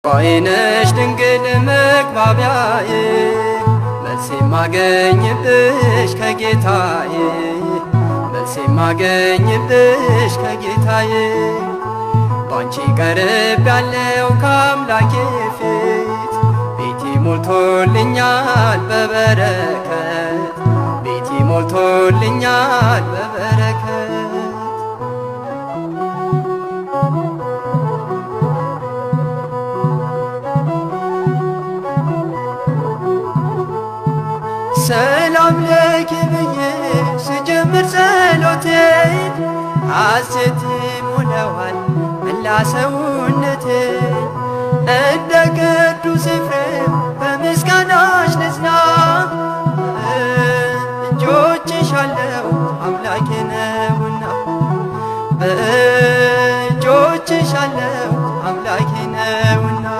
ባይነሽ ድንግል መግባቢያዬ መልስ የማገኝብሽ ከጌታዬ መልስ የማገኝብሽ ከጌታዬ ባንቺ ቀርብ ያለው ከአምላኬ ፊት ቤቴ ሞልቶልኛል በበረከት ቤቴ ሞልቶልኛል በበረከት ሰላም ለኪ ብዬ ስጀምር ጸሎቴን ሐሴት ይሞላዋል መላ ሰውነቴን እንደ ቅዱስ ኤፍሬም በምስጋናሽ ልጽና እጆችሽ አለው አምላኬ ነሽ